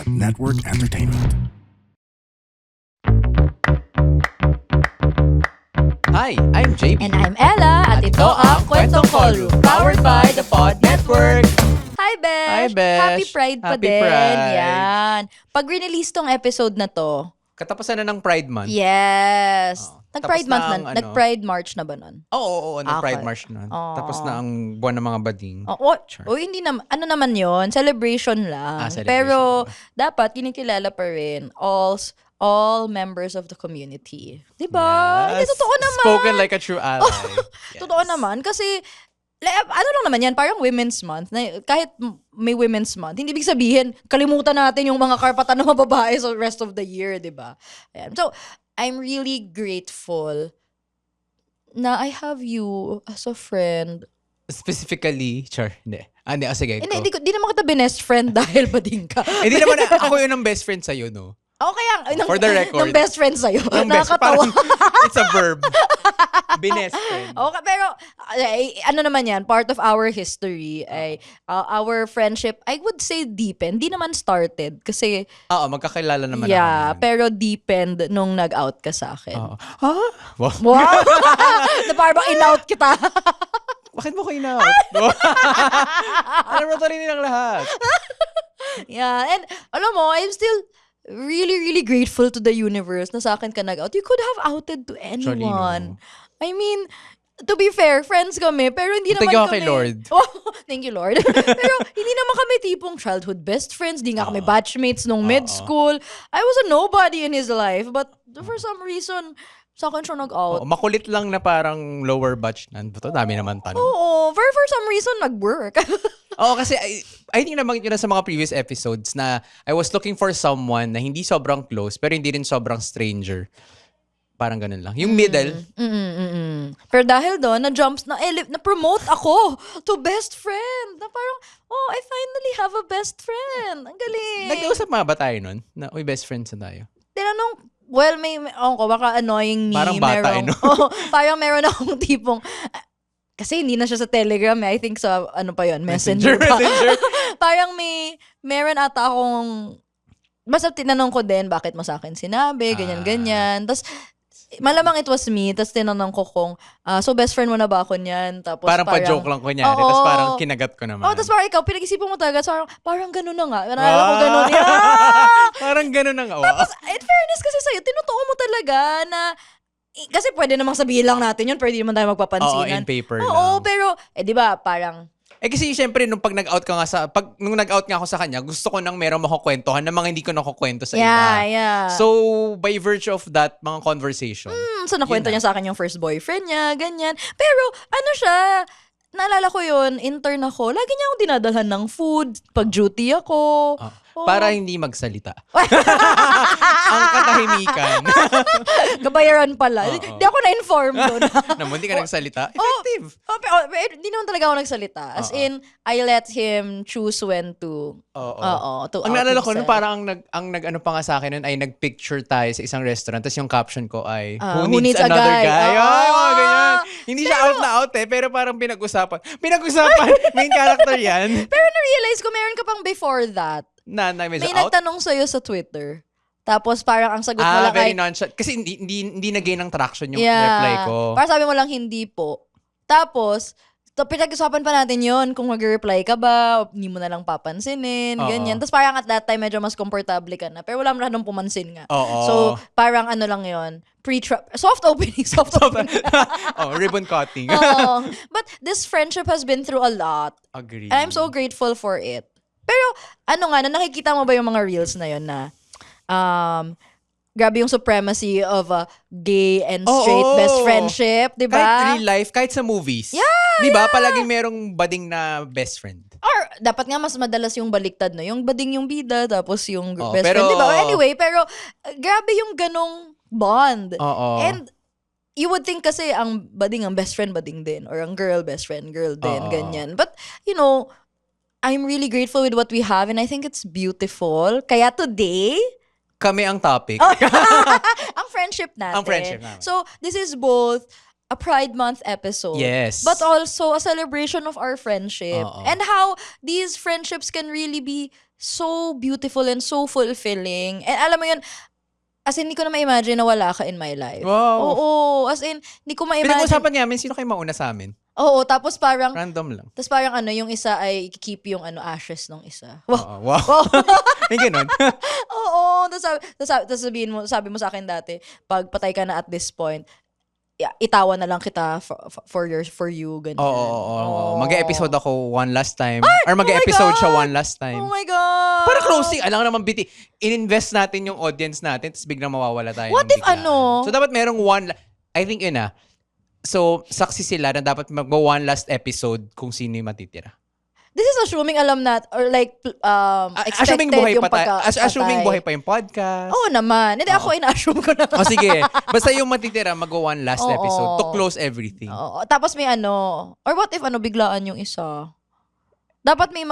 Network Entertainment. Hi, I'm JB. And I'm Ella, at ito ang Kwentong Callroom, powered by the Pod Network. Hi, Besh! Hi, Besh! Happy Pride pa Happy din. Pride. Yan. Pag release tong episode na to, Katapusan na ng Pride Month. yes. Oh. Nag-Pride Tapos Month na na. ang Nag-Pride March na ba nun? Oo, nag-Pride Okay. March na. Oh. Tapos na ang buwan ng mga bading. Char. Hindi naman. Ano naman yon? Celebration lang. Celebration Pero, ba? dapat kinikilala pa rin all members of the community. Diba? Hindi, Yes. totoo naman. Spoken like a true ally. Yes. Totoo naman. Kasi, ano lang naman yan, parang Women's Month. Na, kahit may Women's Month, hindi ibig sabihin, kalimutan natin yung mga karapatan ng mga babae sa rest of the year, di ba? Ayan. So, I'm really grateful na I have you as a friend. Specifically, hindi. Sige. Hindi naman kita best friend dahil bading ka. Hindi naman, ako yun ang best friend sa'yo, no? O kaya, For the record. ng best friend sa'yo. Yung best, Nakakatawa. it's a verb. Best friend. Okay, pero ano naman yan, part of our history ay our friendship, I would say deepened. Di naman started kasi Oo, magkakilala naman yeah, ako. pero deepened nung nag-out ka sa akin. Oo. Ha? Wow. Wow! Na parang in-out kita. Bakit mo ko in-out? Alam mo to rin nilang lahat. Yeah, and alam mo, I'm still really, really grateful to the universe na sa akin ka nag-out. You could have outed to anyone. Actually, I mean, to be fair, friends kami, pero hindi naman Thank you kami... kay Lord. Oh, thank you, Lord. Pero hindi naman kami tipong childhood best friends. Di nga kami batchmates nung mid-school. I was a nobody in his life. But for some reason, sa akin siya nag-out. Makulit lang na parang lower batch na. Ito, dami naman tanong. Oo, for some reason, nag-work. Oo, kasi I think naman yun na sa mga previous episodes na I was looking for someone na hindi sobrang close pero hindi rin sobrang stranger. Parang ganun lang. Yung middle. Pero dahil doon, na-promote ako to best friend. Na parang, I finally have a best friend. Ang galing. Nag-uusap mga ba tayo nun? Na, best friends na tayo. Tinanong, baka annoying me. Parang bata, merong, parang meron akong tipong, kasi hindi na siya sa Telegram I think sa, Messenger. Parang meron ata akong, basta tinanong ko din, bakit mo sa akin sinabi, ganyan-ganyan. Tapos, malamang it was me. Tapos tinanong ko kung, so best friend mo na ba ako niyan? Tapos parang pa-joke lang kunyari. Tapos parang kinagat ko naman. Tapos parang ikaw, pinag-isipan mo talaga. So, parang ganun na nga. Naalala ko ganun. Yeah! Parang ganun na nga. Tapos, in fairness kasi sa'yo, tinutuo mo talaga na, kasi pwede namang sabihin lang natin yun, pero di naman tayo magpapansinan. Oo, in paper lang. Oo, pero, di ba, parang, kasi syempre, nung nag-out ka nga nung nag-out nga ako sa kanya, gusto ko nang merong makukwentuhan na mga hindi ko nakukwento sa iba. Yeah. So, by virtue of that, mga conversation. So, nakwento niya sa akin yung first boyfriend niya, ganyan. Pero, siya, naalala ko yun, intern ako, lagi niya akong dinadalhan ng food, pag duty ako. Para hindi magsalita. Ang katahimikan. Kabayaran pala. Hindi ako na-inform doon. Naman, hindi ka nagsalita. Effective. Hindi naman talaga ako nagsalita. As in, I let him choose when to. To Ang naalala ko, himself. parang ang nag-ano pa nga sa akin nun ay nag-picture tayo sa isang restaurant. Tapos yung caption ko ay, Who needs a another guy? guy? Ay, mga ganyan. Hindi siya out na out pero parang pinag-usapan. Main character yan. Pero na-realize ko, meron ka pang before that. May May out? nagtanong sa'yo sa Twitter. Tapos parang ang sagot mo lang very ay, nonchalant. Kasi hindi na-gain ng traction yung reply ko. Parang sabi mo lang, hindi po. Tapos, pinag-usapan pa natin yon kung mag-reply ka ba, hindi mo na lang papansinin, ganyan. Tapos parang at that time, medyo mas komportable ka na. Pero wala mo nang pumansin nga. So, parang lang yon soft opening. Ribbon cutting. But this friendship has been through a lot. Agree. And I'm so grateful for it. Pero, nakikita mo ba yung mga reels na yon na, grabe yung supremacy of a gay and straight best friendship, di ba? Kahit real life, kahit sa movies. Yeah, di ba? Palaging merong bading na best friend. Or, dapat nga mas madalas yung baliktad, no? Yung bading yung bida, tapos yung best pero, friend, di ba? Anyway, pero, grabe yung ganong bond. And, you would think kasi ang bading, ang best friend, bading din. Or ang girl, best friend, girl din. Ganyan. But, I'm really grateful with what we have and I think it's beautiful. Kaya today, kami ang topic. ang friendship natin. Ang friendship namin. So, this is both a Pride Month episode. Yes. But also a celebration of our friendship. Oo. And how these friendships can really be so beautiful and so fulfilling. And alam mo yun, as in, hindi ko na ma-imagine na wala ka in my life. Wow. Oo. As in, hindi ko ma-imagine. Pinag-usapan namin, sino kayo mauna sa amin? Oo. Tapos parang, Random lang. yung isa ay keep yung ashes ng isa. Wow. Oo, wow. May ganun. Oo. Tapos sabi mo sa akin dati, pag patay ka na at this point, itawan na lang kita for you, ganyan. Oo. Mag-episode ako one last time. Or mag-episode siya one last time. Oh my God! Para closing. Alam naman, in-invest natin yung audience natin tapos biglang mawawala tayo. What if ano? So, dapat merong I think yun So, saksi sila na dapat mag-one last episode kung sino yung matitira. This is assuming alam nat or like expected Assuming buhay yung pa tayo. Assuming pagkapatay. buhay pa yung podcast. Oo naman. Hindi ako ina-assume ko na. Sige. Basta yung matitira, mag-one last Oo. episode to close everything. Oo. Tapos may or what if biglaan yung isa? Dapat may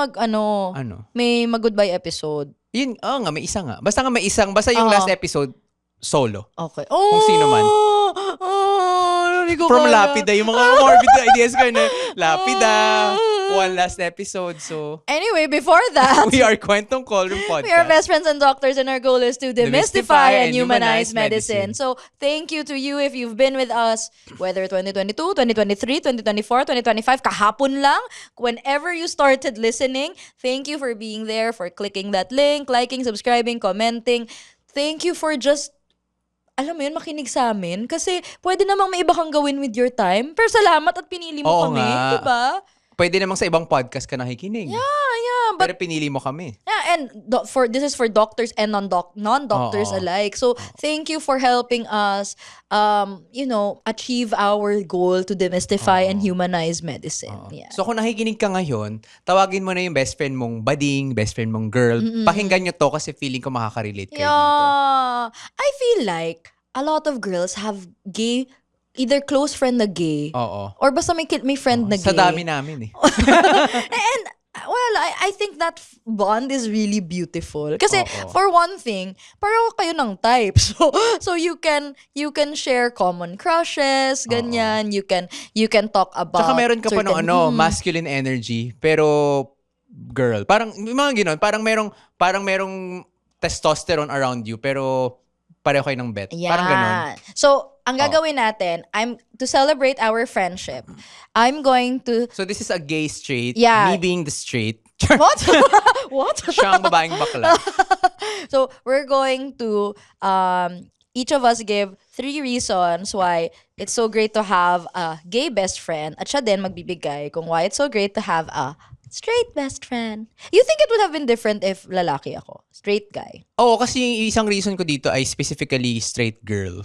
may mag-goodbye episode. Yun, nga, may isa nga. Basta yung last episode, solo. Okay. Kung sino man. Hindi ko From kaya. Lapida, yung mga morbid ideas ko na Lapida, one last episode. So, Anyway, before that, we are Kwentong Callroom Podcast. we are best friends and doctors, and our goal is to demystify and humanize medicine. medicine. So, thank you to you if you've been with us, whether 2022, 2023, 2024, 2025, kahapon lang, whenever you started listening. Thank you for being there, for clicking that link, liking, subscribing, commenting. Thank you for just alam mo yun, makinig sa amin. Kasi pwede namang may iba kang gawin with your time. Pero salamat at pinili mo Oo kami. nga. Diba? Pwede namang sa ibang podcast ka nakikinig. Yeah, but Pero pinili mo kami. yeah, and this is for doctors and non-doctors Oo. alike. So, thank you for helping us achieve our goal to demystify and humanize medicine. Yeah. So kung nakikinig ka ngayon, tawagin mo na yung best friend mong bading, best friend mong girl. Pakinggan nyo to kasi feeling ko makaka-relate kayo dito. Yeah. I feel like a lot of girls have either close friend na gay Oo. or basta may friend na gay. Sa dami namin eh. And well, I think that bond is really beautiful. Kasi Oo. for one thing, pareho kayo ng type. So you can share common crushes, ganyan. You can talk about Tsaka meron ka pa ng certain- masculine energy, pero girl. Parang yung mga gano'n, parang merong testosterone around you, pero pareho kayo ng bet. Yeah. Parang gano'n. So, ang gagawin natin, to celebrate our friendship, I'm going to So this is a gay straight, Yeah. me being the straight. What? What? Siya ang babaeng bakla. So, we're going to each of us give 3 reasons why it's so great to have a gay best friend at siya din magbibigay kung why it's so great to have a straight best friend. You think it would have been different if lalaki ako? Straight guy. Oo, kasi yung isang reason ko dito ay specifically straight girl.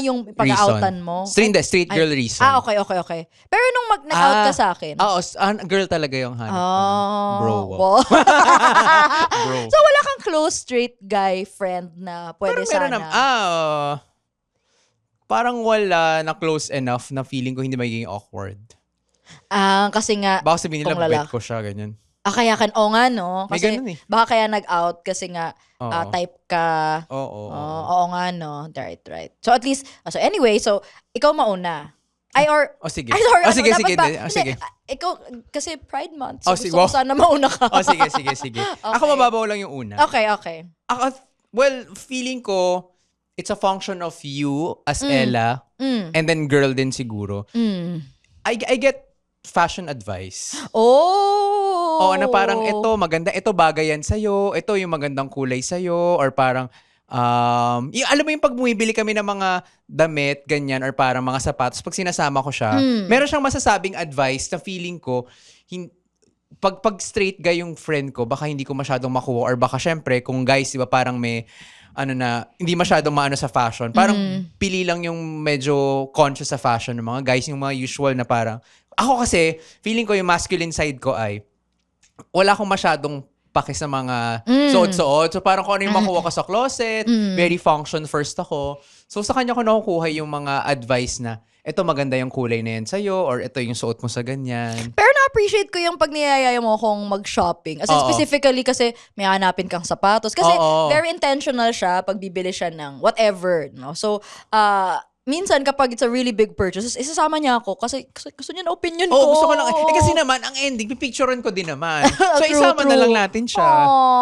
Yung pag-outan Reason. mo. Straight girl reason. Okay. Pero nung nag-out ka sa akin. Oo, girl talaga yung hanap. Bro. Wow. Bro. So, wala kang close straight guy friend na pwede Pero sana. parang wala na close enough na feeling ko hindi magiging awkward. Kasi nga, Baka sabihin nila, kung bet lalaki. ko siya, ganyan. Kaya nga, no? May Kasi, ganun eh. baka kaya nag-out kasi nga, Oo. type ka. Oo. Oo nga, no? Right. So, at least, anyway, ikaw mauna. Sige. Sorry, Sige. dapat ba? Sige. Hindi, ikaw, kasi Pride Month, so sige. gusto ko sana mauna ka. Sige. Ako mababaw lang yung una. Okay. Ako, well, feeling ko, it's a function of you as Ella, and then girl din siguro. I get fashion advice. Oo, na parang ito, maganda, ito bagay yan sa'yo, ito yung magandang kulay sa'yo, or parang, alam mo yung pag bumibili kami ng mga damit, ganyan, or parang mga sapatos, pag sinasama ko siya, meron siyang masasabing advice na feeling ko, pag straight guy yung friend ko, baka hindi ko masyadong makuha, or baka syempre, kung guys, di ba, parang may, hindi masyadong maano sa fashion. Parang pili lang yung medyo conscious sa fashion ng mga guys, yung mga usual na parang, ako kasi, feeling ko yung masculine side ko ay, wala akong masyadong pake sa mga suot-suot. So parang kung ano yung makuha ko sa closet, very function first ako. So sa kanya ko nakukuha yung mga advice na, ito maganda yung kulay na yan sa'yo, or ito yung suot mo sa ganyan. Pero na-appreciate ko yung pag niyayaya mo akong mag-shopping. As in, specifically kasi may hanapin kang sapatos. Kasi very intentional siya pag bibili siya ng whatever. No? So, minsan kapag it's a really big purchase, isasama niya ako kasi gusto niya na opinion ko. Gusto ko lang. Kasi naman, ang ending, pipicturean ko din naman. So, isama na lang natin siya.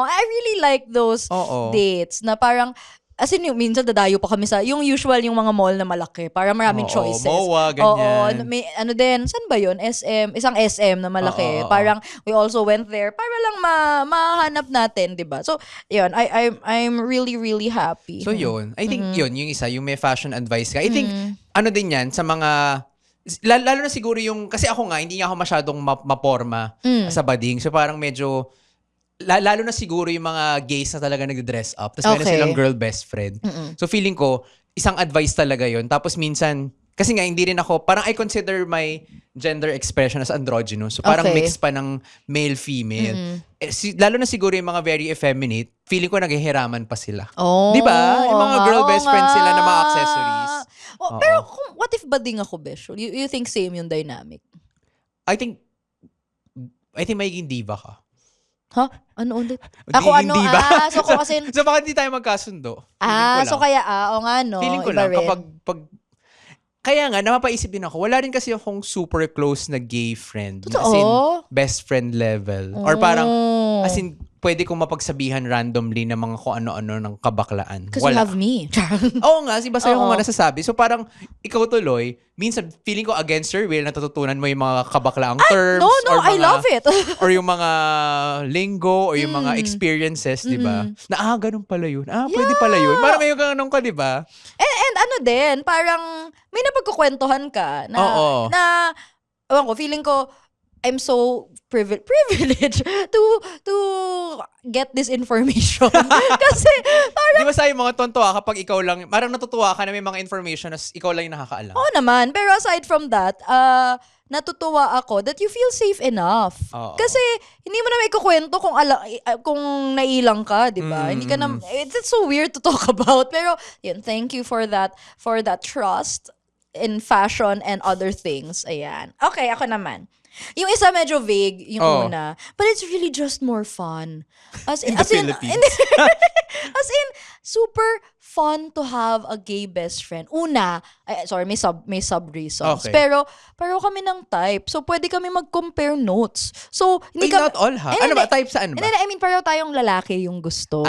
I really like those dates na parang, as in, minsan dadayo pa kami sa, yung usual, yung mga mall na malaki. Para maraming choices. MOA, ganyan. May ano din, saan ba yun? SM, isang SM na malaki. Parang, we also went there para lang mahanap natin, diba? So, yun, I'm really, really happy. So, yun. I think yun, yung isa, yung may fashion advice ka. I think, ano din yan, sa mga, lalo na siguro yung, kasi ako nga, hindi nga ako masyadong maporma sa bading. So, parang medyo, lalo na siguro yung mga gays na talaga nag-dress up. Tapos meron silang girl best friend. So feeling ko, isang advice talaga yun. Tapos minsan, kasi nga hindi rin ako, parang I consider my gender expression as androgynous. So parang mix pa ng male-female. Lalo na siguro yung mga very effeminate, feeling ko naghihiraman pa sila. Di ba? Yung mga girl best friend sila na mga accessories. Pero what if bading ako, Besh? You think same yung dynamic? I think magiging diva ka. Ano ulit? Ako diba? So kasi so bakit hindi tayo magkasundo? So kaya nga no. Feeling ko lang kapag kaya nga napapaisip din ako, wala rin kasi akong super close na gay friend. Totoo? As in best friend level. Or parang as in pwede kong mapagsabihan randomly ng mga kung ano-ano ng kabaklaan. Because you have me. Oo nga, basta yung mga nasasabi. So parang, ikaw tuloy, minsan feeling ko against your will, natututunan mo yung mga kabaklaang terms. No, I love it. Or yung mga lingo, or yung mga experiences, di ba? Na, ganun pala yun. Pwede pala yun. Parang may ganun ka, di ba? And ano din, parang may napagkukwentuhan ka na ewan ko, feeling ko, I'm so privileged to get this information. Kasi parang... Di ba sa'yo mga tontuwa kapag ikaw lang, parang natutuwa ka na may mga information na ikaw lang yung nakakaalam? Oo naman. Pero aside from that, natutuwa ako that you feel safe enough. Kasi hindi mo na may kukwento kung nailang ka, di ba? Hindi ka na... It's so weird to talk about. Pero yun, thank you for that trust in fashion and other things. Ayan. Okay, ako naman. Yung isa medyo vague, yung una. But it's really just more fun. As in, as in, super fun to have a gay best friend. Una, may sub reasons. Okay. Pero kami ng type. So, pwede kami mag-compare notes. So, not all ha? Ano ba? Type saan ba? I mean, pareho tayong lalaki yung gusto.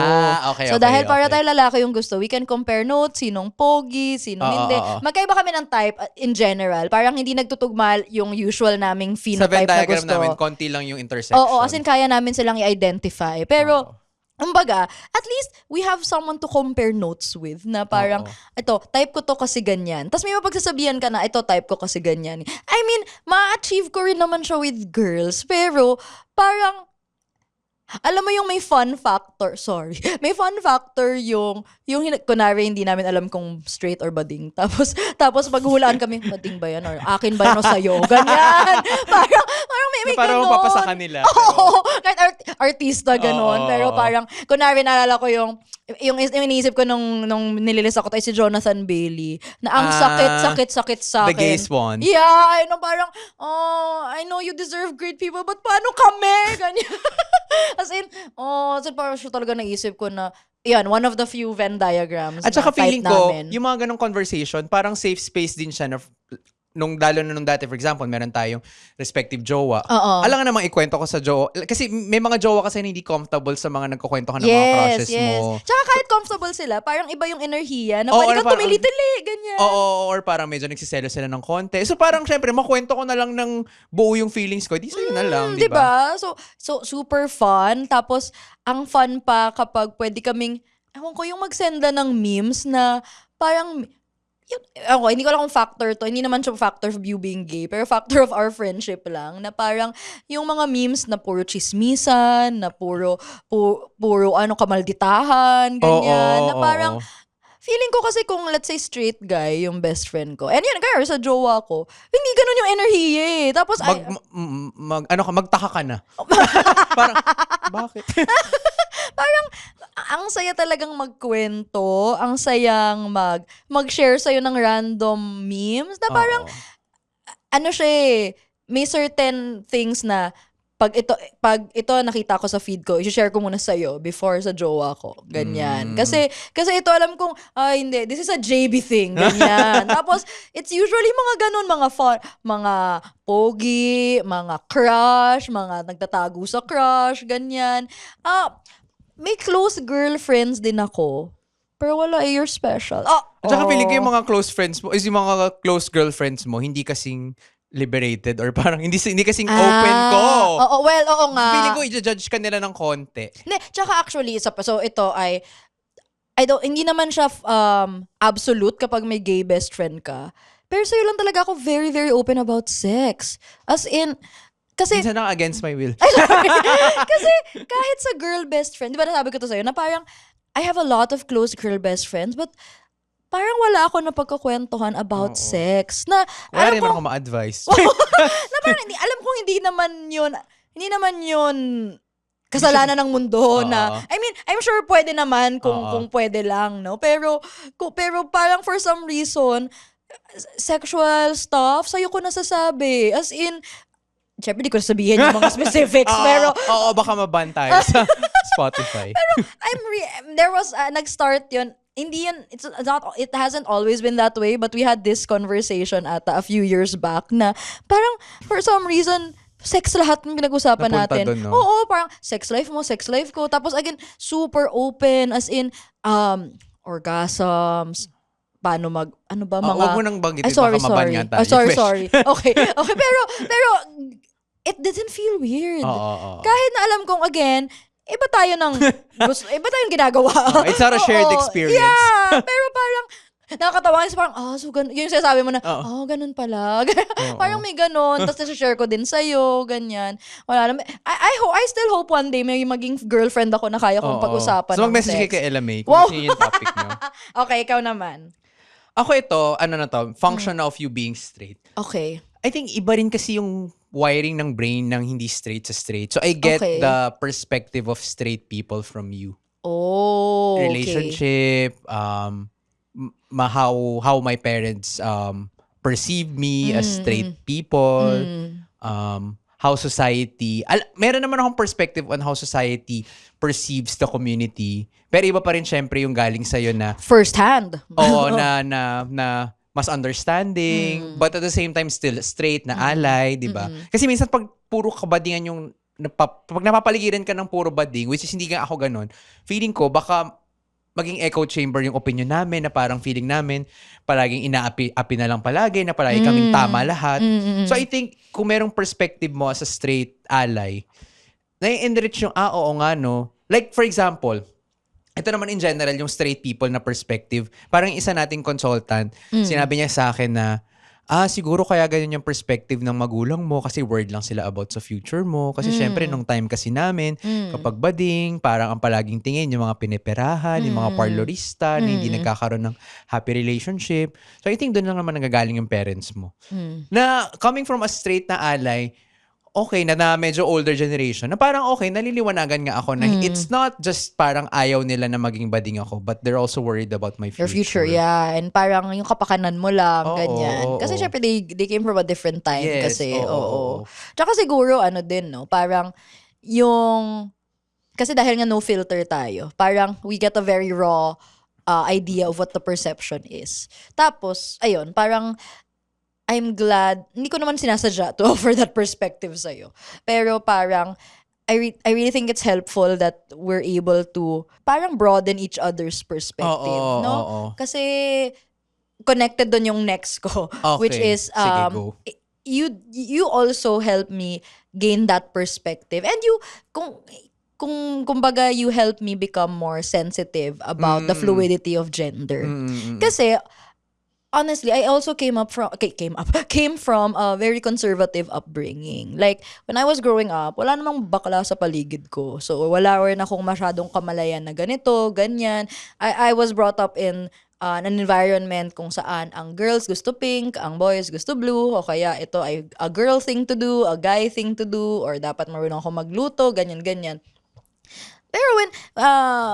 Okay. So, dahil pareho tayong lalaki yung gusto, we can compare notes, sinong pogi, sinong hindi. Magkaiba kami ng type in general. Parang hindi nagtutugma yung usual naming phenotype na gusto. Sa Venn diagram namin, konti lang yung intersection. As in, kaya namin silang i-identify. Pero, kumbaga, at least we have someone to compare notes with na parang, ito, type ko to kasi ganyan. Tapos may mapagsasabihan ka na, ito, type ko kasi ganyan. I mean, ma-achieve ko rin naman siya with girls. Pero, parang, alam mo yung may fun factor, may fun factor yung kunwari hindi namin alam kung straight or bading. Tapos paghulaan kami, bading ba yan? Or akin ba yan o sa'yo? Ganyan. Parang may parang ganon. mapapa sa kanila. Kahit artista ganon. Pero parang, kunwari naalala ko yung iniisip ko nung nililis ako tayo si Jonathan Bailey na ang sakit sa akin. The gay swan. Yeah, parang, I know you deserve great people, but paano kami? Ganyan. As in, parang siya talaga naisip ko na, yan, one of the few Venn diagrams. At saka feeling ko, namin. yung mga ganong conversation, parang safe space din siya na lalo na nung dati, for example, meron tayong respective jowa. Alam nga namang ikwento ko sa jowa. Kasi may mga jowa kasi hindi comfortable sa mga nagkukwento ka ng mga crushes mo. Tsaka kahit comfortable sila, parang iba yung enerhiya na pwede kang tumili-tili, ganyan. Or parang medyo nagsiselo sila ng konti. So parang syempre, makwento ko na lang ng buo yung feelings ko. Di sa'yo na lang, di ba? So super fun. Tapos, ang fun pa kapag pwede kaming, ewan ko, yung magsenda ng memes na parang, hindi ko alam kung factor to. Hindi naman siya factor of you being gay, pero factor of our friendship lang. Na parang yung mga memes na puro chismisan, na puro kamalditahan, ganyan. Na parang, feeling ko kasi kung let's say straight guy yung best friend ko. And yan, kaya sa jowa ko, hindi ganun yung enerhiya eh. Tapos, magtaka ka na. Parang, bakit? Parang, ang saya talagang magkwento, ang sayang mag-share sa'yo ng random memes na parang, may certain things na pag ito nakita ko sa feed ko, i-share ko muna sa'yo before sa jowa ko. Ganyan. Kasi ito alam kong, hindi, this is a JB thing. Ganyan. Tapos, it's usually mga ganun, mga pogi, mga crush, mga nagtatago sa crush, ganyan. May close girlfriends din ako. Pero wala, you're special. At saka feeling ko yung mga close friends mo, yung mga close girlfriends mo, hindi kasing liberated or parang hindi kasing open ko. Oo nga. Feeling ko i-judge ka nila ng konti. Tsaka actually, so ito ay, hindi naman siya absolute kapag may gay best friend ka. Pero sa'yo lang talaga ako very, very open about sex. As in, kasi... Minsan lang against my will. Kasi kahit sa girl best friend, di ba nasabi ko to sa'yo, na parang, I have a lot of close girl best friends, but parang wala ako na pagkakwentuhan about sex. Na, wala rin naman ako ma-advise. na parang, alam kong hindi naman yun kasalanan ng mundo na, I mean, I'm sure pwede naman kung pwede lang, no? Pero parang for some reason, sexual stuff, sa'yo ko nasasabi. As in, syempre, di ko sabihin yung mga specifics, pero... Oo, baka maban tayo sa Spotify. Pero, there was, nag-start yun, hindi yun, it hasn't always been that way, but we had this conversation a few years back na parang, for some reason, sex lahat ng pinag-usapan natin. Dun, no? Oo, parang, sex life mo, sex life ko. Tapos, again, super open, as in, orgasms, paano ano ba mga... Huwag mo nang banggitin, baka maban nga tayo. Sorry. Okay, pero, it didn't feel weird. Kahit na alam kong, again, iba tayong ginagawa. It's not a shared experience. Yeah, pero parang, nakakatawa kasi parang, so ganun. Yung sinasabi mo na, ganun pala. Parang may ganun. Tapos nasa-share ko din sa'yo, ganyan. Wala naman. I still hope one day may maging girlfriend ako na kaya kong pag-usapan ng sex. So mag-message kayo kay Ella May kung sino yung topic nyo. Okay, ikaw naman. Ako ito, function of you being straight. Okay. I think iba rin kasi yung wiring ng brain ng hindi straight sa straight. So I get the perspective of straight people from you. Oh, relationship, how my parents perceive me as straight people, how society, meron naman akong perspective on how society perceives the community. Pero iba pa rin syempre yung galing sa'yo na first hand. Oo, na mas understanding, but at the same time still straight na ally, di ba? Kasi minsan pag puro kabadingan yung, pag napapaligiran ka ng puro bading, which is hindi nga ako ganun, feeling ko baka maging echo chamber yung opinion namin, na parang feeling namin, palaging inaapi na lang palagi, na palagi kaming tama lahat. So I think, kung merong perspective mo as a straight ally, na-enrich yung, oo nga no. Like for example, ito naman in general, yung straight people na perspective. Parang isa nating consultant, sinabi niya sa akin na, siguro kaya ganyan yung perspective ng magulang mo kasi word lang sila about sa future mo. Kasi syempre, nung time kasi namin, kapag bading, parang ang palaging tingin yung mga piniperahan, yung mga parlorista, na hindi nagkakaroon ng happy relationship. So I think doon lang naman nagagaling yung parents mo. Na coming from a straight na ally, okay, na medyo older generation, na parang okay, naliliwanagan nga ako na it's not just parang ayaw nila na maging bading ako, but they're also worried about my future. Your future, yeah. And parang yung kapakanan mo lang, ganyan. Kasi syempre, they came from a different time. Yes, kasi, Tsaka siguro, din, no? Parang, kasi dahil nga no filter tayo, parang we get a very raw idea of what the perception is. Tapos, ayun, parang, I'm glad, hindi ko naman sinasadya to offer that perspective sa'yo. Pero parang, I really think it's helpful that we're able to parang broaden each other's perspective, no? Kasi connected doon yung next ko, which is, sige, go. You also help me gain that perspective. And kumbaga, you help me become more sensitive about the fluidity of gender. Kasi, honestly, I also came from a very conservative upbringing. Like, when I was growing up, wala namang bakla sa paligid ko. So, wala rin akong masyadong kamalayan na ganito, ganyan. I was brought up in an environment kung saan ang girls gusto pink, ang boys gusto blue, o kaya ito ay a girl thing to do, a guy thing to do, or dapat marunong ako magluto, ganyan-ganyan. Pero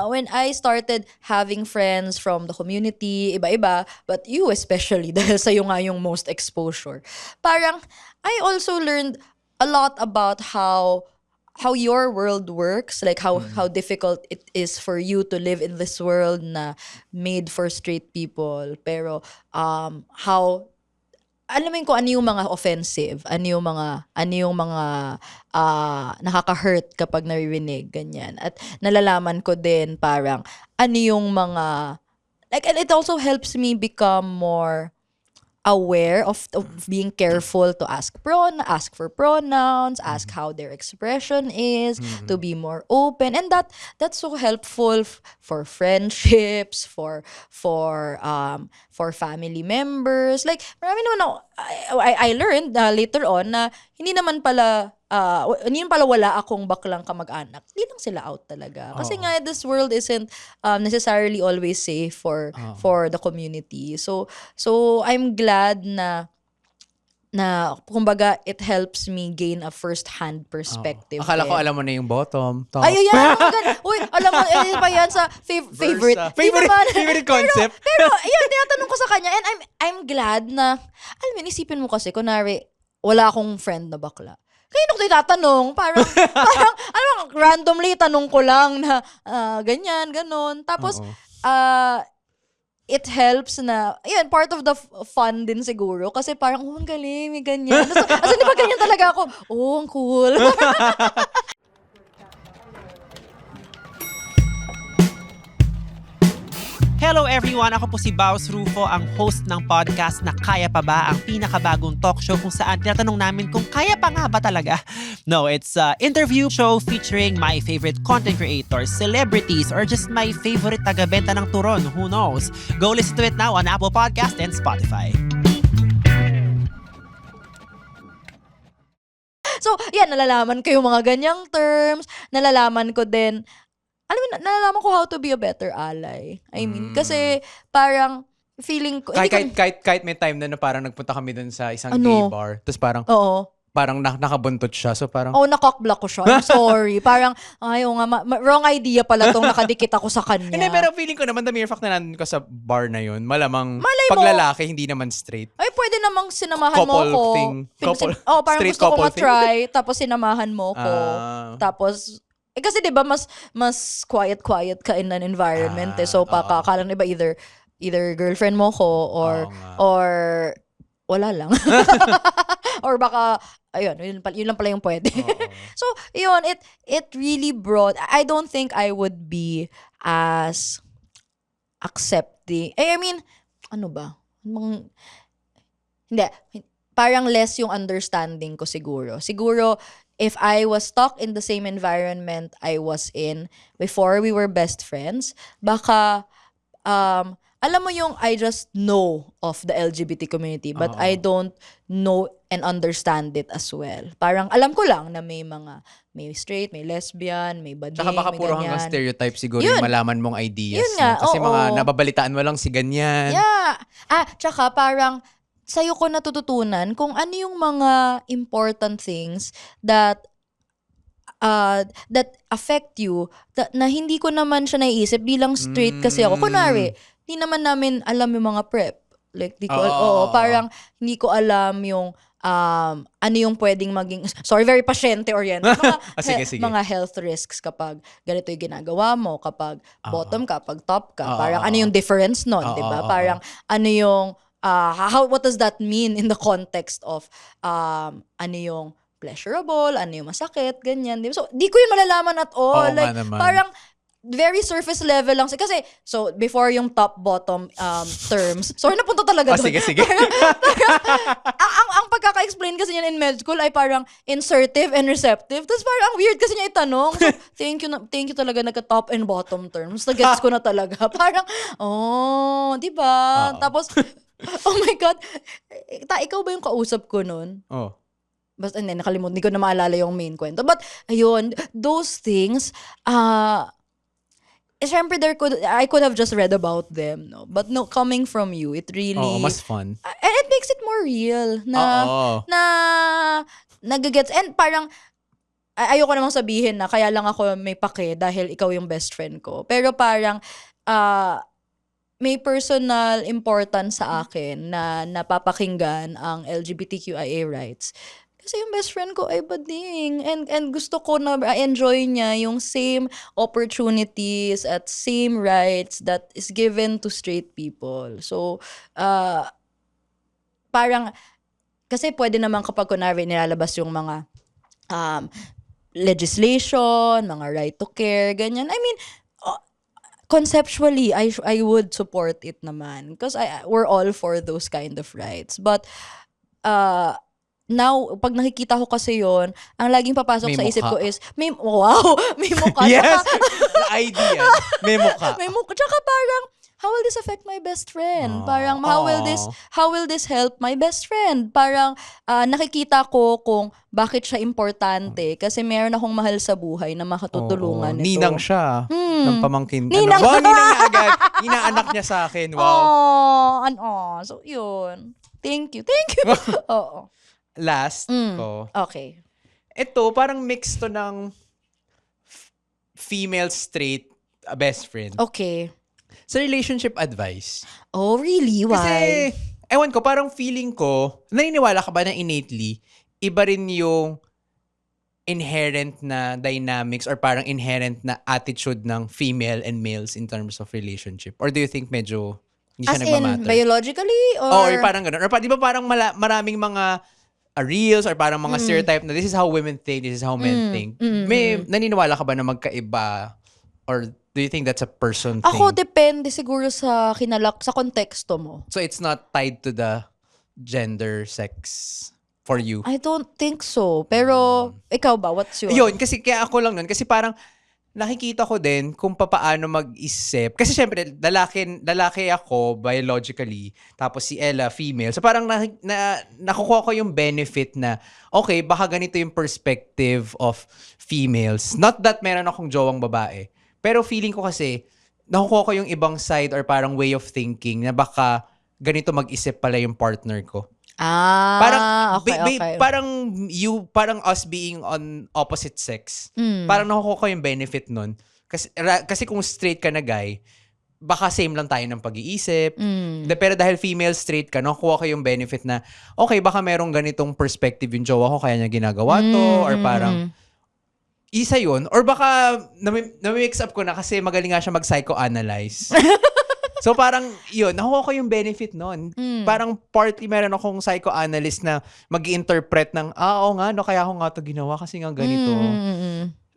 when I started having friends from the community, iba-iba, but you especially, dahil sa'yo nga yung most exposure, parang I also learned a lot about how how your world works, like how difficult it is for you to live in this world na made for straight people, pero how alam mo yun kung ano yung mga offensive, ano yung mga nakaka-hurt kapag naririnig, ganyan. At nalalaman ko din parang ano yung mga, like, and it also helps me become more aware of being careful to ask for pronouns, ask how their expression is, to be more open, and that's so helpful for friendships, for family members. Like marami naman ako, I learned later on na hindi naman pala wala akong baklang kamag-anak. Hindi lang sila out talaga. Kasi nga, this world isn't necessarily always safe for the community. So I'm glad na kumbaga, it helps me gain a first-hand perspective. Akala ko alam mo na yung bottom, top. Ay, yan. Uy, alam mo, pa yan sa favorite. Favorite concept. Pero yun, tinatanong ko sa kanya. And I'm glad na, alam mo, isipin mo kasi, kunwari, wala akong friend na bakla. Kaya ko tatanong, parang, alam mo, randomly, tanong ko lang na, ganyan, ganon. Tapos, it helps na, yun, part of the fun din siguro. Kasi parang, ang galing, may ganyan. As in, di ba ganyan talaga ako? Ang cool. Hello everyone! Ako po si Baus Rufo, ang host ng podcast na Kaya Pa Ba? Ang pinakabagong talk show kung saan tinatanong namin kung kaya pa nga ba talaga? No, it's an interview show featuring my favorite content creators, celebrities, or just my favorite taga-benta ng turon. Who knows? Go listen to it now on Apple Podcast and Spotify. So, yan, nalalaman ko yung mga ganyang terms. Nalalaman ko din, alam mo, nalalaman ko how to be a better ally. I mean, kasi parang feeling ko... Kahit may time na parang nagpunta kami dun sa isang gay bar. Tapos parang nakabuntot siya. So parang... nakakblock ko siya. I'm sorry. Parang, wrong idea pala tong nakadikit ako sa kanya. Hindi, pero feeling ko naman the mere fact na nandun ka sa bar na yun, malamang Malay pag mo, lalaki, hindi naman straight. Ay, pwede namang sinamahan Couple mo ko. thing. Parang Straight gusto ko couple matry, tapos sinamahan mo ko. Tapos... kasi 'di ba mas quiet ka in an environment so akala ng iba either girlfriend mo ko or wala lang. Or baka ayun yun lang pala yung pwede. So yun, it really brought, I don't think I would be as accepting. I mean, ano ba? Hindi, parang less yung understanding ko siguro. Siguro if I was stuck in the same environment I was in before we were best friends, baka, alam mo yung I just know of the LGBT community but I don't know and understand it as well. Parang alam ko lang na may straight, may lesbian, may bading, tsaka baka may puro ganyan. hanggang stereotype siguro yung malaman mong ideas. Yun nga, Kasi mga nababalitaan mo lang si ganyan. Yeah. Tsaka parang sa'yo ko natututunan kung ano yung mga important things that affect you na hindi ko naman siya naiisip bilang straight kasi ako. Kunwari, hindi naman namin alam yung mga prep. Like, parang hindi ko alam yung ano yung pwedeng maging, sorry, very pasyente-oriented. Sige. Mga health risks kapag ganito yung ginagawa mo, kapag bottom ka, kapag top ka. Parang ano yung difference nun, di ba? Parang ano yung what does that mean in the context of ano yung pleasurable, ano yung masakit, ganyan. Diba? So, di ko yun malalaman at all. Like, parang very surface level lang. Kasi, so, before yung top-bottom terms, sorry, napunta talaga doon. Sige. ang pagkaka-explain kasi niyan in med school ay parang insertive and receptive. Tapos parang ang weird kasi niya itanong. So, thank you talaga nagka-top and bottom terms. Nag-gets ko na talaga. Parang, di ba? Tapos, oh my God. Ikaw ba yung kausap ko nun? Basta nakalimutan, hindi ko na maalala yung main kwento. But, ayun, those things, syempre I could have just read about them, no? But no, coming from you, it really... mas fun. And it makes it more real. Na nagagets. And parang, ayoko namang sabihin na kaya lang ako may pake dahil ikaw yung best friend ko. Pero parang, may personal importance sa akin na napapakinggan ang LGBTQIA rights. Kasi yung best friend ko ay bading. And gusto ko na enjoy niya yung same opportunities at same rights that is given to straight people. So, parang, kasi pwede naman kapag kunwari nilalabas yung mga legislation, mga right to care, ganyan. I mean, conceptually, I would support it naman. Because we're all for those kind of rights. But, now, pag nakikita ko kasi yon, ang laging papasok May sa isip mukha. ko is, may mukha. Yes! Tsaka, The idea. May mukha. may mukha. Tsaka parang, how will this affect my best friend? Parang, how will this help my best friend? Parang, nakikita ko kung bakit siya importante. Kasi meron akong mahal sa buhay na makatutulungan nito. Ninang siya. Ng pamangkin. Ninang. Ninang niya agad. Inaanak niya sa akin. Wow. So, yun. Thank you. Oo. Last ko. Okay. Ito, parang mix to ng female straight best friend. Okay. Sa relationship advice. Oh, really? Why? Kasi, ewan ko, parang feeling ko, naniniwala ka ba na innately, iba rin yung inherent na dynamics or parang inherent na attitude ng female and males in terms of relationship? Or do you think medyo hindi siya As in, nagmamatter? biologically? Or parang ganun. Or di ba parang maraming mga reels or parang mga stereotype na this is how women think, this is how men think. May naniniwala ka ba na magkaiba? Or do you think that's a person thing? Ako, depende siguro sa sa konteksto mo. So it's not tied to the gender, sex for you? I don't think so. Pero, ikaw ba? What's your... Yun, kasi kaya ako lang nun. Kasi parang nakikita ko din kung paano mag-isip. Kasi syempre, lalaki ako biologically, tapos si Ella, female. So parang nakukuha ko yung benefit na, okay, baka ganito yung perspective of females. Not that meron akong jowang babae. Pero feeling ko kasi, nakukuha ko yung ibang side or parang way of thinking na baka ganito mag-isip pala yung partner ko. Parang okay. parang us being on opposite sex. Parang nakukuha ko yung benefit nun. Kasi kung straight ka na guy, baka same lang tayo ng pag-iisip. Pero dahil female straight ka, nakukuha ko yung benefit na okay, baka merong ganitong perspective yung jowa ko kaya niya ginagawa to or parang isa yun. Or baka na-mix up ko na kasi magaling nga siya mag-psychoanalyze. So parang yun, nakuha ko yung benefit nun. Parang partly meron akong psychoanalyst na mag-interpret ng, oo nga, no, kaya ako nga to ginawa kasi nga ganito.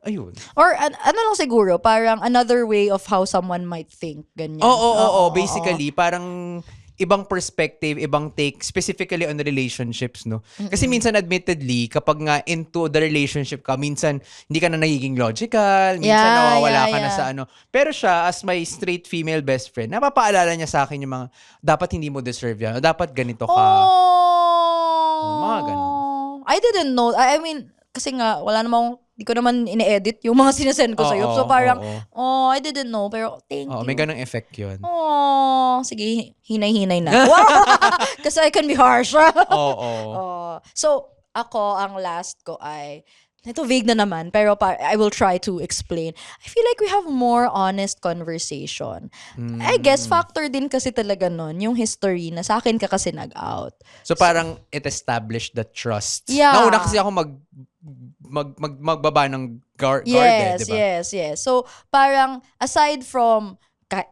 Ayun. Or ano lang siguro, parang another way of how someone might think. Ganyan. Oo. Basically, parang ibang perspective, ibang take, specifically on relationships, no? Kasi minsan, admittedly, kapag nga into the relationship ka, minsan, hindi ka na nagiging logical, minsan nawawala ka na sa ano. Pero siya, as my straight female best friend, napapaalala niya sa akin yung mga, dapat hindi mo deserve yan, dapat ganito ka. Mga ganun. I didn't know. I mean, kasi nga, wala namang, di ko naman ine-edit yung mga sinasend ko sa'yo. So parang, I didn't know. Pero thank you. May ganung effect yun. Sige, hinay-hinay na. Kasi I can be harsh. So, ako, ang last ko ay, ito vague na naman, pero I will try to explain. I feel like we have more honest conversation. I guess, factor din kasi talaga nun, yung history na sa akin ka kasi nag-out. So parang it established the trust. Yeah. Nauna kasi ako magbaba ng guard, yes, diba? Yes. So, parang aside from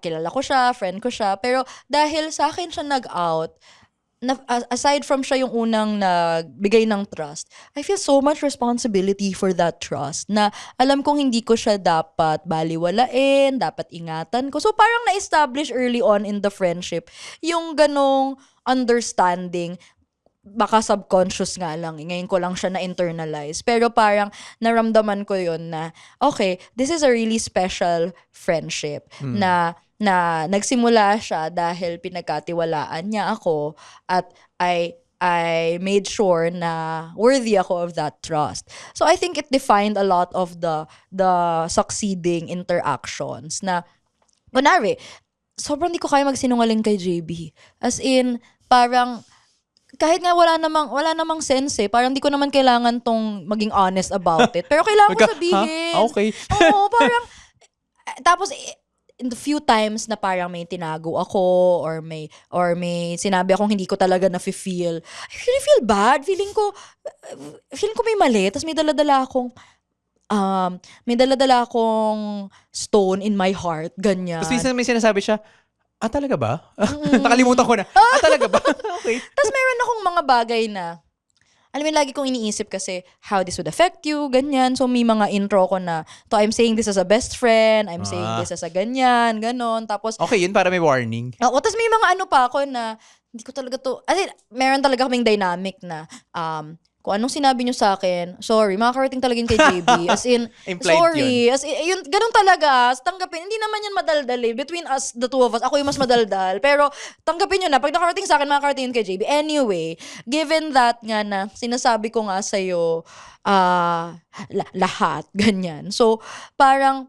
kilala ko siya, friend ko siya, pero dahil sa akin siya nag-out, aside from siya yung unang nagbigay ng trust, I feel so much responsibility for that trust na alam kong hindi ko siya dapat baliwalain, dapat ingatan ko. So parang na-establish early on in the friendship yung ganong understanding. Baka subconscious nga lang. Ngayon ko lang siya na-internalize. Pero parang naramdaman ko yun na, okay, this is a really special friendship na nagsimula siya dahil pinagkatiwalaan niya ako at I made sure na worthy ako of that trust. So I think it defined a lot of the succeeding interactions na, kunwari, sobrang di ko kaya magsinungaling kay JB. As in, parang, kahit nga wala namang sense parang di ko naman kailangan tong maging honest about it. Pero kailangan ko sabihin. Okay. Oo, parang, tapos, in the few times na parang may tinago ako or may sinabi akong hindi ko talaga na-feel, I really feel bad. Feeling ko may mali. Tapos may dala-dala akong stone in my heart. Ganyan. Tapos minsan may sinasabi siya, talaga ba? Nakalimutan ko na. Talaga ba? Okay. Tapos meron akong mga bagay na, alam mo, lagi kong iniisip kasi how this would affect you, ganyan. So, may mga intro ko na, I'm saying this as a best friend, I'm saying this as a ganyan, ganon. Tapos, okay, yun para may warning. tapos may mga ano pa ako na, hindi ko talaga to, meron talaga kaming dynamic na, kung anong sinabi nyo sa akin, sorry, makakarating talaga yun kay JB. As in, sorry. Yun. As in, yun, ganun talaga. Tanggapin. Hindi naman yan madaldal eh. Between us, the two of us, ako yung mas madaldal. Pero, tanggapin nyo na. Pag nakarating sa akin, makakarating yun kay JB. Anyway, given that nga na, sinasabi ko nga sa'yo, lahat, ganyan. So, parang,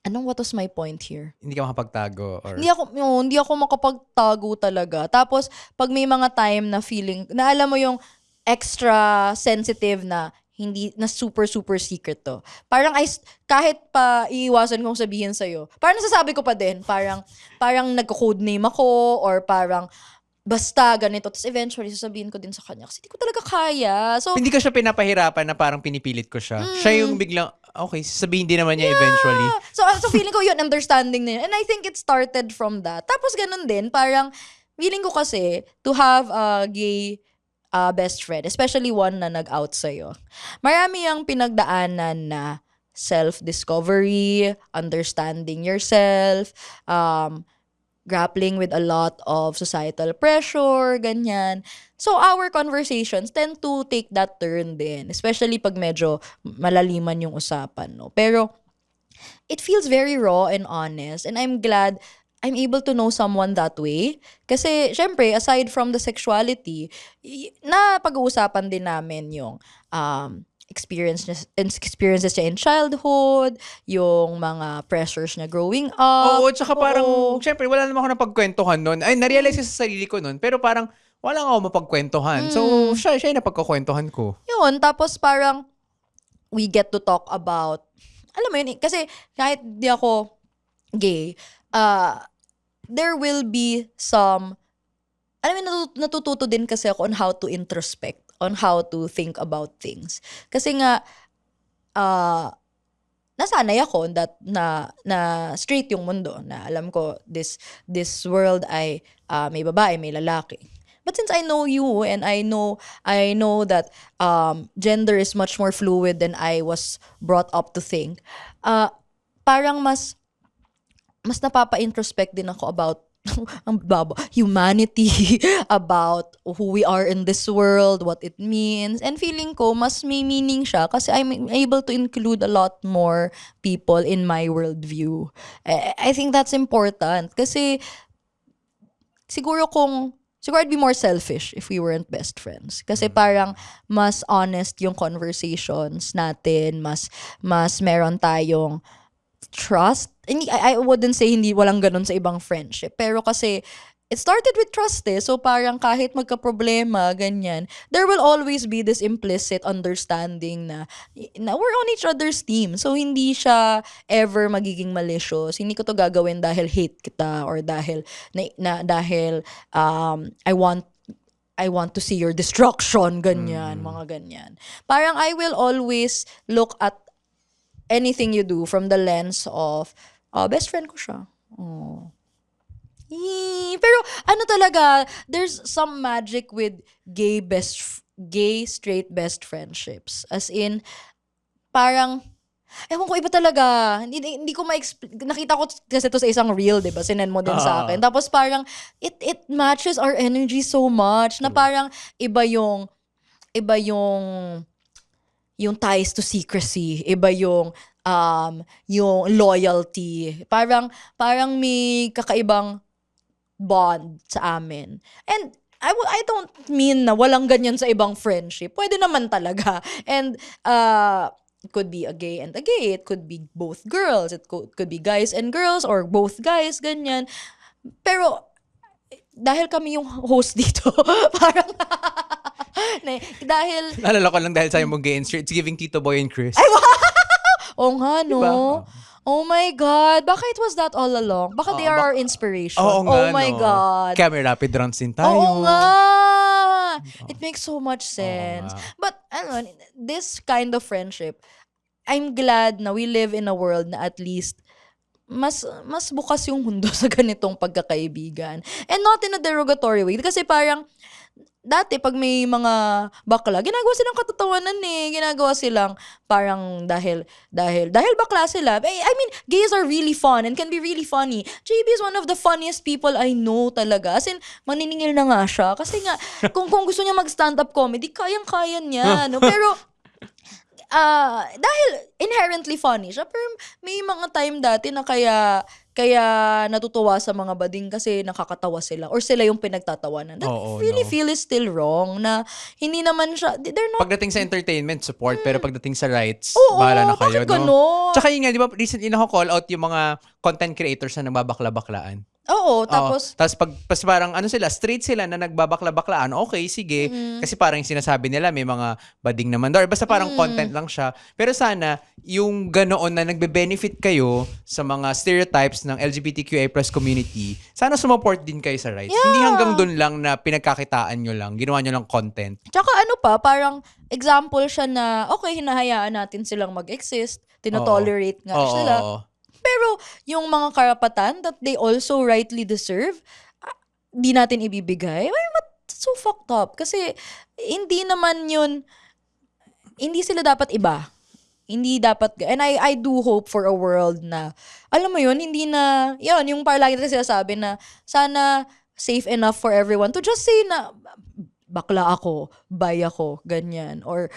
what was my point here? Hindi ka makapagtago or... Hindi ako makapagtago talaga. Tapos, pag may mga time na feeling, na alam mo yung extra sensitive na hindi na super secret to. Parang kahit pa iiwasan kong sabihin sa'yo, parang nasasabi ko pa din, parang nagko-codename ako or parang basta ganito. Tapos eventually sasabihin ko din sa kanya kasi hindi ko talaga kaya. So, hindi ko siya pinapahirapan na parang pinipilit ko siya. Siya yung biglang, okay, sasabihin din naman niya eventually. So feeling ko yun, understanding na yun. And I think it started from that. Tapos ganun din, parang feeling ko kasi to have a gay best friend, especially one na nag-out sa'yo. Marami ang pinagdaanan na self-discovery, understanding yourself, grappling with a lot of societal pressure, ganyan. So, our conversations tend to take that turn din, especially pag medyo malaliman yung usapan, no? Pero, it feels very raw and honest, and I'm glad I'm able to know someone that way. Kasi, syempre, aside from the sexuality, na pag-uusapan din namin yung experiences niya in childhood, yung mga pressures niya growing up. Oo, tsaka parang, syempre, wala naman ako napagkwentuhan nun. Ay, narealize ko sa sarili ko nun, pero parang, wala nga ako mapagkwentuhan. So, siya yung napagkakwentuhan ko. Yun, tapos parang, we get to talk about, alam mo yun, kasi kahit di ako gay, there will be some, alam mo, natututo din kasi ako on how to introspect, on how to think about things. Kasi nga, nasanay ako that na straight yung mundo, na alam ko, this world ay may babae, may lalaki. But since I know you and I know that gender is much more fluid than I was brought up to think, parang mas napapa-introspect din ako about humanity, about who we are in this world, what it means. And feeling ko, mas may meaning siya kasi I'm able to include a lot more people in my worldview. I think that's important kasi siguro I'd be more selfish if we weren't best friends. Kasi parang mas honest yung conversations natin, mas meron tayong trust. I wouldn't say hindi walang ganun sa ibang friendship. Pero kasi, it started with trust eh. So parang kahit magka-problema, ganyan, there will always be this implicit understanding na we're on each other's team. So hindi siya ever magiging malicious. Hindi ko to gagawin dahil hate kita or dahil I want to see your destruction, ganyan, mga ganyan. Parang I will always look at anything you do from the lens of, best friend ko siya. Oh. Pero talaga, there's some magic with gay straight best friendships. As in, parang, ewan ko, iba talaga. Hindi ko ma-explain. Nakita ko kasi to sa isang reel, diba? Sinend mo din sa akin. Tapos parang, it matches our energy so much. Na parang, iba yung ties to secrecy, iba yung loyalty. Parang may kakaibang bond sa amin. And I don't mean na walang ganyan sa ibang friendship. Pwede naman talaga. And it could be a gay and a gay. It could be both girls. It could be guys and girls or both guys, ganyan. Pero dahil kami yung host dito, parang dahil... Naalala ko lang dahil sa'yo mo gay and straight, it's giving Tito Boy and Chris. Ay, wow! Oo nga, no? Diba? Oh my God. Baka it was that all along? Baka they are our inspiration. Oo nga, oh my no? God. Kaya may rapid runs din tayo. Oo nga. It makes so much sense. But, this kind of friendship, I'm glad na we live in a world na at least mas bukas yung mundo sa ganitong pagkakaibigan. And not in a derogatory way. Kasi parang, dati pag may mga bakla, ginagawa silang katatawanan ginagawa silang parang dahil bakla sila. I mean, gays are really fun and can be really funny. JB is one of the funniest people I know talaga. As in, maniningil na nga siya. Kasi nga, kung gusto niya mag-stand-up comedy, kayang-kaya niya. No? Pero, dahil inherently funny siya, pero may mga time dati na kaya natutuwa sa mga bading kasi nakakatawa sila or sila yung pinagtatawanan. That really feel is still wrong na hindi naman siya, they're not... Pagdating sa entertainment, support, pero pagdating sa rights, Oo, bahala na kayo, bakit ganon? Tsaka yun nga, di ba, recently nako-call out yung mga content creators na nagbabakla-baklaan. Oo, tapos... Tapos parang straight sila na nagbabakla-baklaan, okay, sige. Kasi parang yung sinasabi nila, may mga bading naman daw. Basta parang content lang siya. Pero sana, yung ganoon na nagbe-benefit kayo sa mga stereotypes ng LGBTQI+ community, sana sumuport din kayo sa rights. Yeah. Hindi hanggang dun lang na pinagkakitaan nyo lang, ginawa nyo lang content. Tsaka parang example siya na, okay, hinahayaan natin silang mag-exist, tinotolerate nga sila. Pero yung mga karapatan that they also rightly deserve, di natin ibibigay. That's so fucked up. Kasi hindi naman yun, hindi sila dapat iba. Hindi dapat, and I do hope for a world na, alam mo yun, hindi na, yun, yung parang lagi natin sinasabi na, sana safe enough for everyone to just say na, bakla ako, bi ako, ganyan, or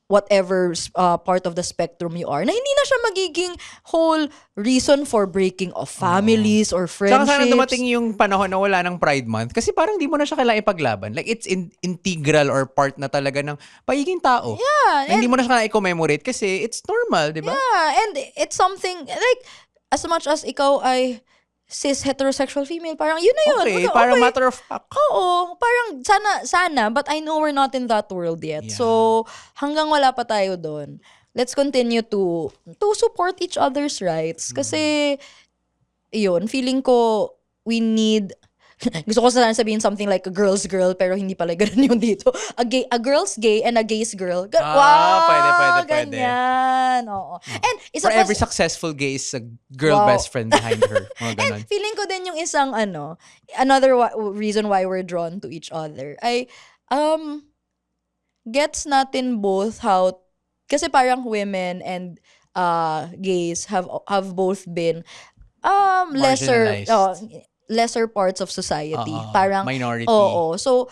whatever part of the spectrum you are, na hindi na siya magiging whole reason for breaking of families or friendships. Tsaka sana dumating yung panahon na wala ng Pride Month kasi parang di mo na siya kailangan ipaglaban. Like, it's integral or part na talaga ng pagiging tao. Yeah. Na hindi mo na siya kailangan i-commemorate kasi it's normal, di ba? Yeah, and it's something, like, as much as ikaw ay cis heterosexual female, parang yun na yun. Okay, parang matter of fact. Oo, parang sana, but I know we're not in that world yet. Yeah. So, hanggang wala pa tayo doon, let's continue to support each other's rights. Kasi, yun, feeling ko, we need, gusto ko sana sabihin something like a girl's girl, pero hindi pala ganun yun dito. A girl's gay and a gay's girl. Wow! Pwede. Ganyan. Oo. And isa For pa, every successful gay is a girl best friend behind her. Mga ganun. and feeling ko din yung isang another reason why we're drawn to each other ay gets natin both how, kasi parang women and gays have both been lesser parts of society. Parang minority. Oo. So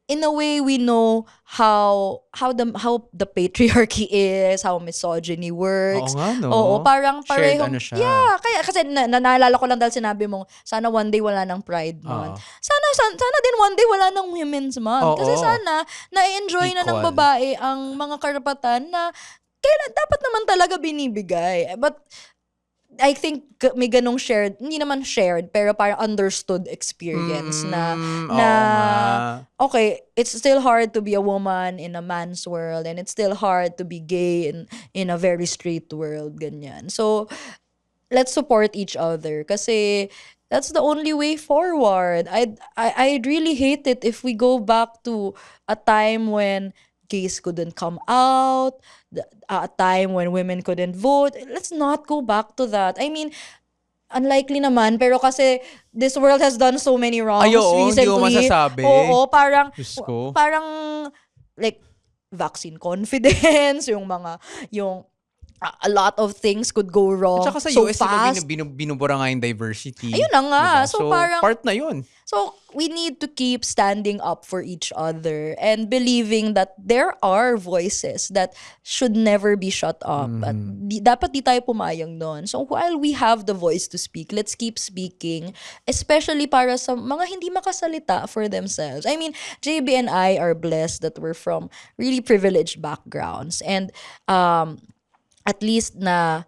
in a way we know how the patriarchy is, how misogyny works. Oo nga, no? Oo, parang Shared parehong siya. Yeah, kasi naalala ko lang dahil sinabi mo sana one day wala ng Pride Month. Sana din one day wala ng Women's Month. Kasi sana na-enjoy na ng babae ang mga karapatan na dapat naman talaga binibigay. But I think may ganong shared, hindi naman shared, pero parang understood experience na okay, it's still hard to be a woman in a man's world and it's still hard to be gay in a very straight world, ganyan. So, let's support each other kasi that's the only way forward. I'd really hate it if we go back to a time when gays couldn't come out, a time when women couldn't vote. Let's not go back to that. I mean, unlikely naman, pero kasi this world has done so many wrongs recently. Hindi mo masasabi. Oo, parang like vaccine confidence, yung a lot of things could go wrong At saka sa so US, fast. binubura nga yung diversity. Ayun na nga. Diba? So parang, part na yun. So, we need to keep standing up for each other and believing that there are voices that should never be shut up. At dapat di tayo pumayang doon. So, while we have the voice to speak, let's keep speaking, especially para sa mga hindi makasalita for themselves. I mean, JB and I are blessed that we're from really privileged backgrounds. And, at least we're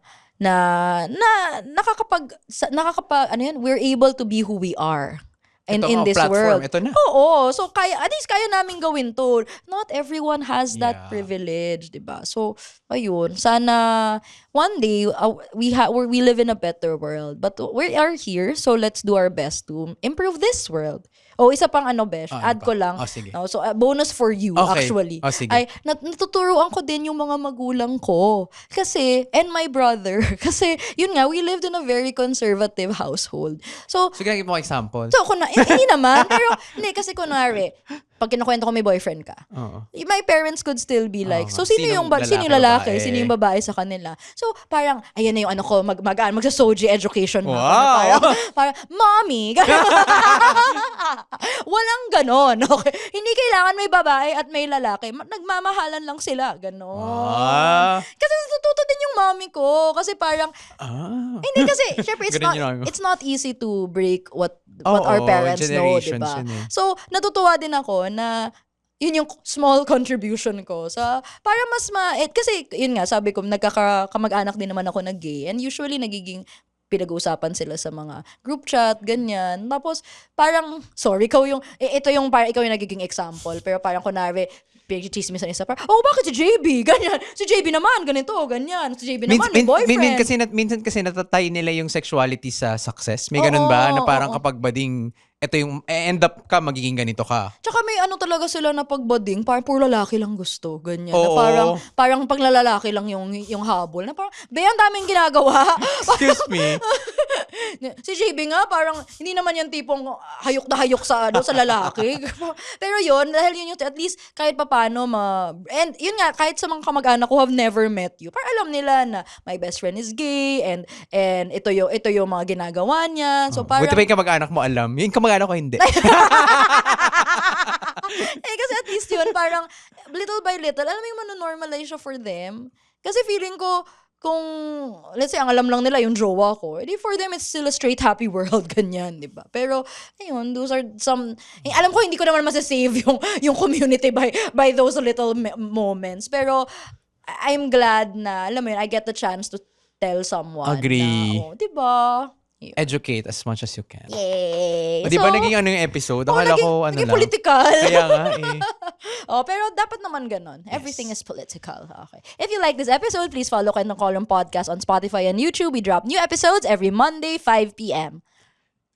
able to be who we are. in this platform, world. ito na. Oo. So, at least kaya namin gawin to. Not everyone has that Yeah. privilege, diba? So, ayun. Sana, one day, we live in a better world. But we are here, so let's do our best to improve this world. Isa pang Besh, add ko lang. Sige. No, so, bonus for you, Okay. actually. Sige. Ay, natuturuan ko din yung mga magulang ko. Kasi, and my brother. Kasi, yun nga, we lived in a very conservative household. So, Sige, naging mo example. So, hindi naman. Pero, hindi, kasi kunwari, pag kinukwento ko may boyfriend ka, my parents could still be like, so sino yung lalaki, sino yung babae sa kanila? So, parang, ayan na yung magsa-soji education na. Wow! Parang, mommy! Walang ganon. Okay? Hindi kailangan may babae at may lalaki. Nagmamahalan lang sila. Ganon. Kasi natututo din yung mommy ko. Kasi parang, hindi kasi, syempre, it's not easy to break what our parents know, diba? So, natutuwa din ako na yun yung small contribution ko sa para mas kasi yun nga sabi ko nagkakamag-anak din naman ako na gay and usually nagiging pinag-uusapan sila sa mga group chat, ganyan. Tapos, parang, sorry, ikaw yung nagiging example, pero parang kunwari, pinag-chismisan isa, parang, bakit si JB? Ganyan. Si JB naman, ganito, ganyan. Si JB naman, may boyfriend. Minsan kasi natatay nila yung sexuality sa success. May ganun ba? Na parang kapag bading, ito yung, end up ka, magiging ganito ka. Tsaka may talaga sila na pagbading, parang puro lalaki lang gusto, ganyan. Na parang panglalaki lang yung habol. Na parang, ang daming ginagawa. Excuse me. Si JB nga, parang, hindi naman yung tipong hayok na hayok sa lalaki. Pero yun, dahil yun yung, at least, kahit papano, and yun nga, kahit sa mga kamag-anak ko have never met you, parang alam nila na my best friend is gay, and ito yung mga ginagawa niya. So parang, buti ba yung kamag-anak mo alam? Yung kamag-anak ko hindi. Kasi at least yun, parang little by little, alam mo yung manonormalize siya for them. Kasi feeling ko, kung, let's say, ang alam lang nila yung jowa ko, edi for them, it's still a straight happy world, ganyan, di ba? Pero, ayun, those are some, alam ko, hindi ko naman masasave yung community by those little moments. Pero, I'm glad na, alam mo yun, I get the chance to tell someone. Agree. Na, di ba? Educate as much as you can. Yay! Di ba naging yung episode? Akala ko naging political. Kaya nga pero dapat naman ganon. Everything is political. Okay. If you like this episode, please follow Kwentong Callroom Podcast on Spotify and YouTube. We drop new episodes every Monday, 5 p.m.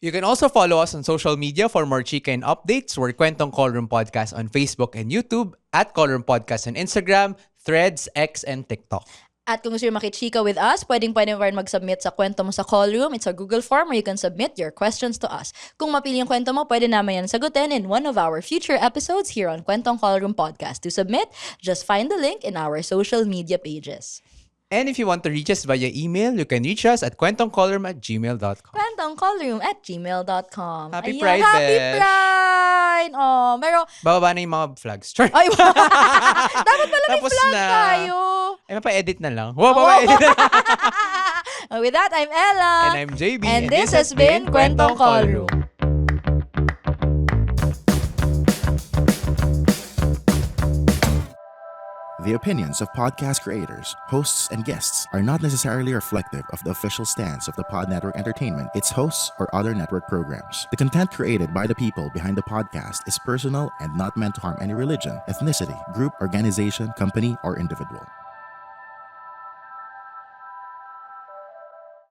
You can also follow us on social media for more chika and updates. We're Kwentong Callroom Podcast on Facebook and YouTube, at Callroom Podcast on Instagram, Threads, X, and TikTok. At kung gusto nyo makichika with us, pwede pa rin mag-submit sa kwento mo sa Callroom. It's a Google form where you can submit your questions to us. Kung mapili yung kwento mo, pwede naman yan sagutin in one of our future episodes here on Kwentong Callroom Podcast. To submit, just find the link in our social media pages. And if you want to reach us via email, you can reach us at kwentongcallroom@gmail.com. kwentongcallroom@gmail.com. Happy Ayan, Pride, Happy Besh! Pride! Pero, Bababa na yung mga flags. Char! ay, dapat pala may Tapos flag na. tayo. Ay, mapa-edit na lang. Wow, mapa-edit na. With that, I'm Ella. And I'm JB. And this has been Kwentong Callroom. The opinions of podcast creators, hosts, and guests are not necessarily reflective of the official stance of the Pod Network Entertainment, its hosts, or other network programs. The content created by the people behind the podcast is personal and not meant to harm any religion, ethnicity, group, organization, company, or individual.